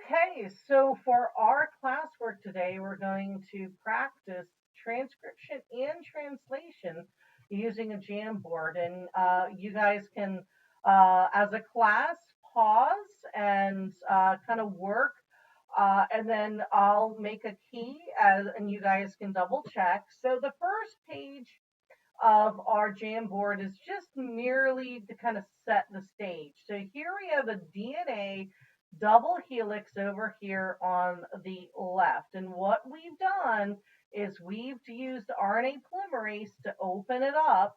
Okay, so for our classwork today, we're going to practice transcription and translation using a Jamboard. And you guys can, as a class, pause and kind of work. And then I'll make a key and you guys can double check. So the first page of our Jamboard is just merely to kind of set the stage. So here we have a DNA double helix over here on the left. And what we've done is we've used RNA polymerase to open it up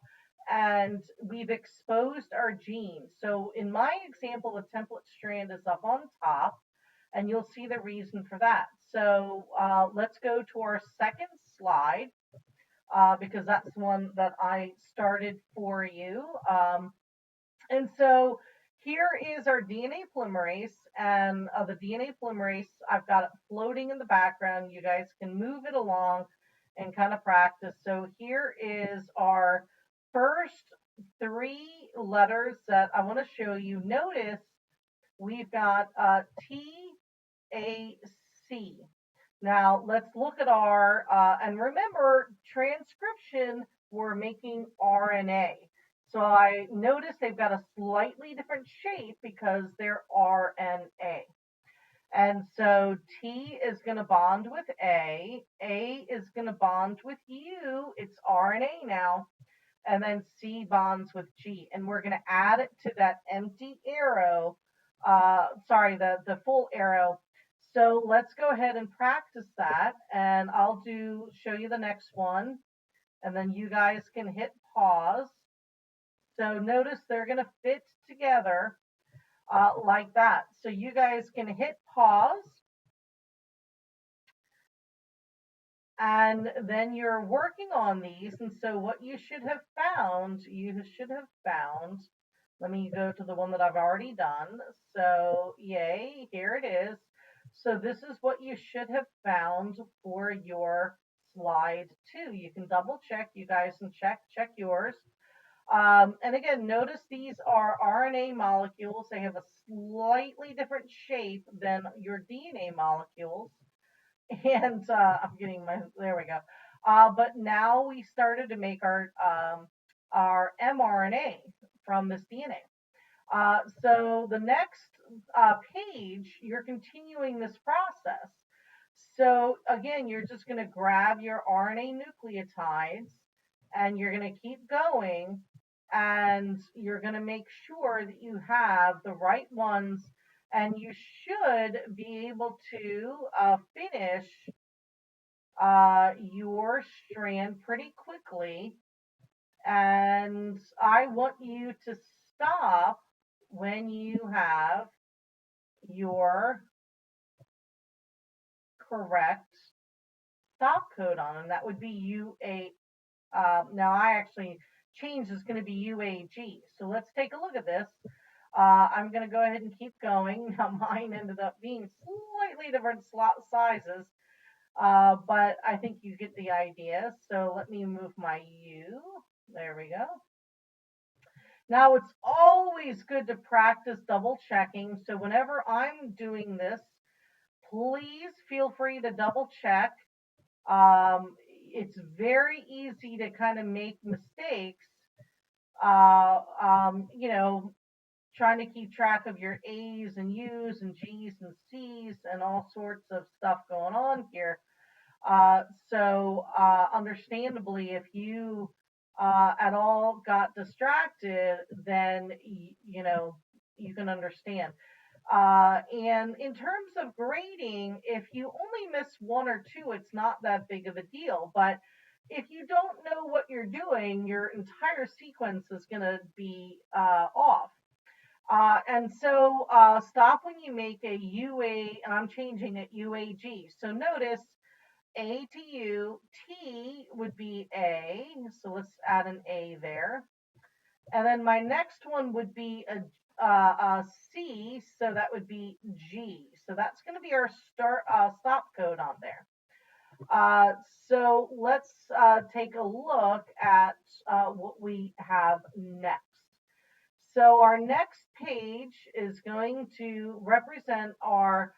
and we've exposed our genes. So in my example, the template strand is up on top and you'll see the reason for that. So let's go to our second slide because that's one that I started for you. And so here is our DNA polymerase, and the DNA polymerase, I've got it floating in the background. You guys can move it along and kind of practice. So here is our first three letters that I want to show you. Notice we've got T-A-C. Now let's look at our, and remember transcription, we're making RNA. So I notice they've got a slightly different shape because they're RNA. And so T is going to bond with A is going to bond with U, it's RNA now, and then C bonds with G. And we're going to add it to that empty arrow, the full arrow. So let's go ahead and practice that, and I'll show you the next one, and then you guys can hit pause. So notice they're going to fit together like that. So you guys can hit pause, and then you're working on these. And so what you should have found, let me go to the one that I've already done. So yay, here it is. So this is what you should have found for your slide 2. You can double check, you guys can check yours. And again, notice these are RNA molecules. They have a slightly different shape than your DNA molecules. And I'm getting there we go. But now we started to make our mRNA from this DNA. So the next page, you're continuing this process. So again, you're just going to grab your RNA nucleotides and you're going to keep going, and you're going to make sure that you have the right ones, and you should be able to finish your strand pretty quickly. And I want you to stop when you have your correct stop codon, and that would be UA. Now I actually changed, it's going to be UAG. So let's take a look at this. I'm going to go ahead and keep going. Now mine ended up being slightly different sizes, but I think you get the idea. So let me move my U. There we go. Now it's always good to practice double checking. So whenever I'm doing this, please feel free to double check. It's very easy to kind of make mistakes, you know, trying to keep track of your A's and U's and G's and C's and all sorts of stuff going on here. So understandably, if you at all got distracted, then you know you can understand. And in terms of grading, if you only miss 1 or 2, it's not that big of a deal. But if you don't know what you're doing, your entire sequence is going to be off. And so stop when you make a UA, and I'm changing it UAG. So notice A to U, T would be A. So let's add an A there. And then my next one would be a C, so that would be G. So that's going to be our stop code on there. So let's take a look at what we have next. So our next page is going to represent our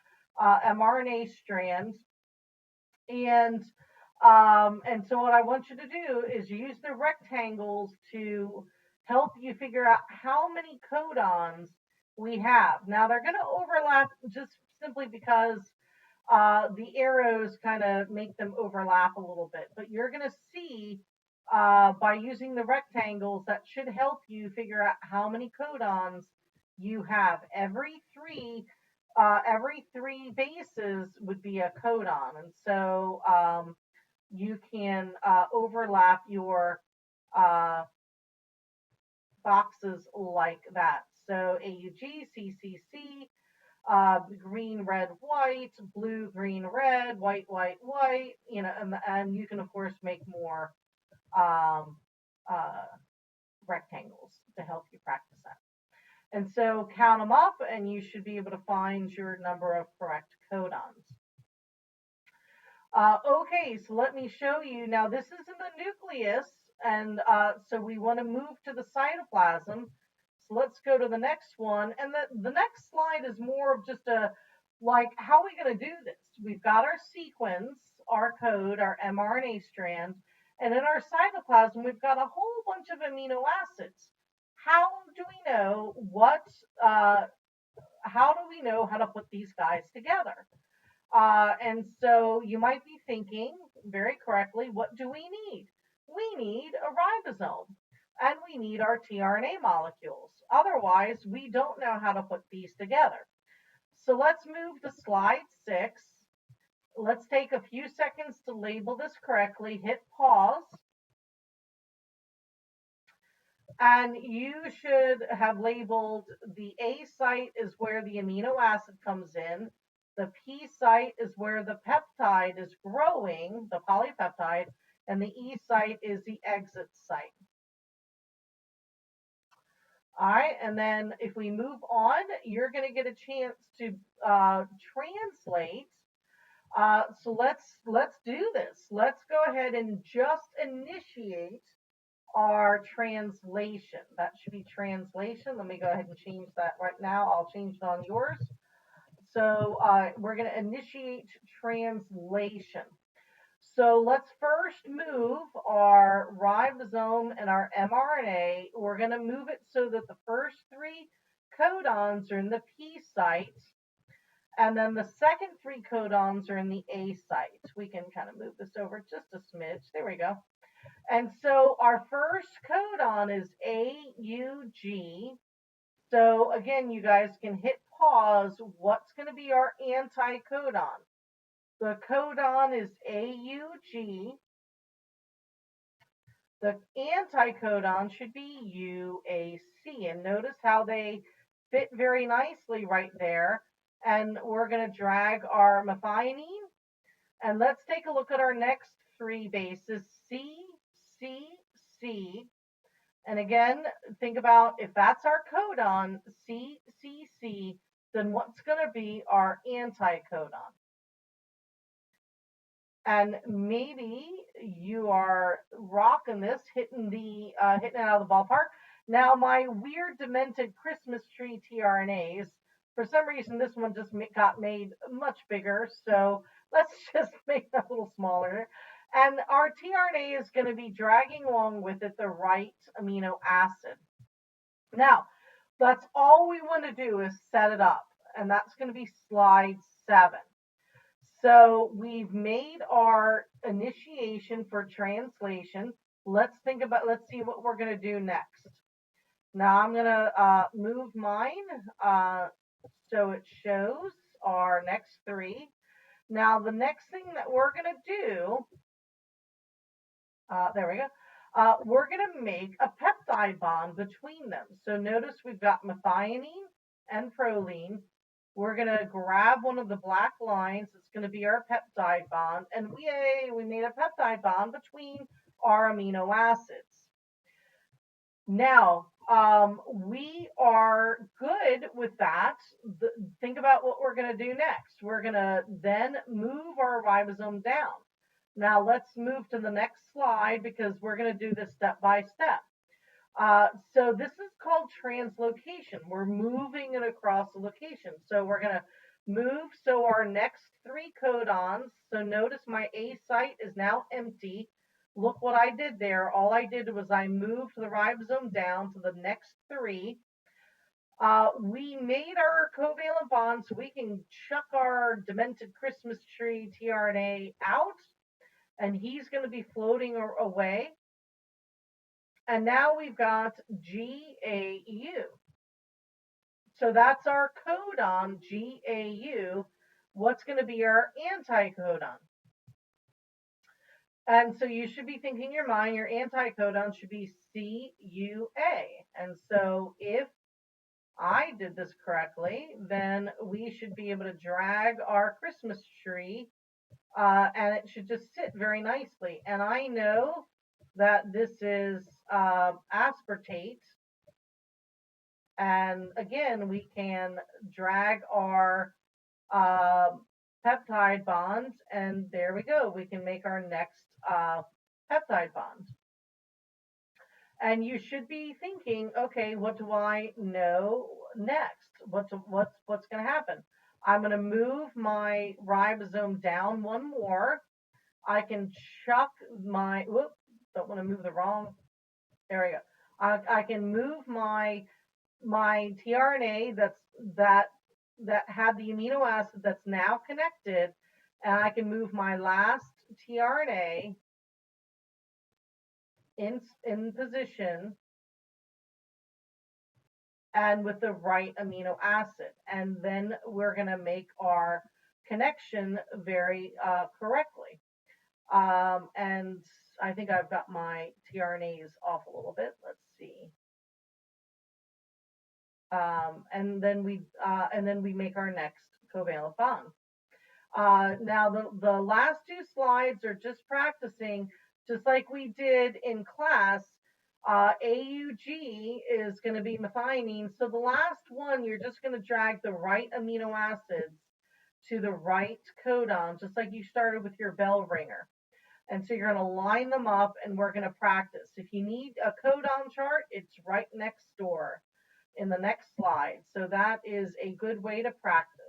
mRNA strand. And so what I want you to do is use the rectangles to help you figure out how many codons we have. Now they're going to overlap just simply because the arrows kind of make them overlap a little bit. But you're going to see by using the rectangles that should help you figure out how many codons you have. Every three bases would be a codon, and so you can overlap your uh, boxes like that. So AUG, CCC, green, red, white, blue, green, red, white, white, white, and you can of course make more um, uh, rectangles to help you practice that. And so count them up and you should be able to find your number of correct codons. Okay, so let me show you. Now this is in the nucleus, and so we want to move to the cytoplasm. So let's go to the next one. And the next slide is more of just like, how are we going to do this? We've got our sequence, our code, our mRNA strand, and in our cytoplasm, we've got a whole bunch of amino acids. How do we know how do we know how to put these guys together? And so you might be thinking very correctly, what do we need? We need a ribosome and we need our tRNA molecules. Otherwise, we don't know how to put these together. So let's move to slide 6. Let's take a few seconds to label this correctly. Hit pause. And you should have labeled the A site is where the amino acid comes in. The P site is where the peptide is growing, the polypeptide, and the E site is the exit site. All right, and then if we move on, you're going to get a chance to translate. So let's do this. Let's go ahead and just initiate our translation. That should be translation. Let me go ahead and change that right now. I'll change it on yours. So we're going to initiate translation. So let's first move our ribosome and our mRNA. We're going to move it so that the first 3 codons are in the P site, and then the second 3 codons are in the A site. We can kind of move this over just a smidge. There we go. And so our first codon is AUG. So again, you guys can hit pause. What's going to be our anticodon? The codon is AUG. The anticodon should be UAC. And notice how they fit very nicely right there. And we're going to drag our methionine. And let's take a look at our next 3 bases, C, C, C. And again, think about if that's our codon, C, C, C, then what's going to be our anticodon? And maybe you are rocking this, hitting it out of the ballpark. Now, my weird, demented Christmas tree tRNAs, for some reason, this one just got made much bigger. So let's just make that a little smaller. And our tRNA is going to be dragging along with it the right amino acid. Now, that's all we want to do is set it up. And that's going to be slide 7. So we've made our initiation for translation. Let's see what we're going to do next. Now I'm going to move mine so it shows our next 3. Now the next thing that we're going to do, there we go. We're going to make a peptide bond between them. So notice we've got methionine and proline. We're going to grab one of the black lines. It's going to be our peptide bond. And yay, we made a peptide bond between our amino acids. Now, we are good with that. Think about what we're going to do next. We're going to then move our ribosome down. Now, let's move to the next slide because we're going to do this step by step. So this is called translocation. We're moving it across the location. So we're going to move. So our next three codons, so notice my A site is now empty. Look what I did there. All I did was I moved the ribosome down to the next three. We made our covalent bond so we can chuck our demented Christmas tree tRNA out, and he's going to be floating away. And now we've got GAU. So that's our codon, GAU. What's going to be our anticodon? And so you should be thinking in your mind, your anticodon should be CUA. And so if I did this correctly, then we should be able to drag our Christmas tree and it should just sit very nicely. And I know that this is aspartate. And again, we can drag our peptide bonds, and there we go. We can make our next peptide bond. And you should be thinking, okay, what do I know next? What's going to happen? I'm going to move my ribosome down one more. I can chuck my, whoop, don't want to move the wrong, there we go. I can move my tRNA that had the amino acid that's now connected, and I can move my last tRNA in position and with the right amino acid, and then we're going to make our connection very correctly. And I think I've got my tRNAs off a little bit. Let's see. And then we make our next covalent bond. Now the last two slides are just practicing, just like we did in class. AUG is going to be methionine. So the last one, you're just going to drag the right amino acids to the right codon, just like you started with your bell ringer. And so you're going to line them up, and we're going to practice. If you need a codon chart, it's right next door in the next slide. So that is a good way to practice.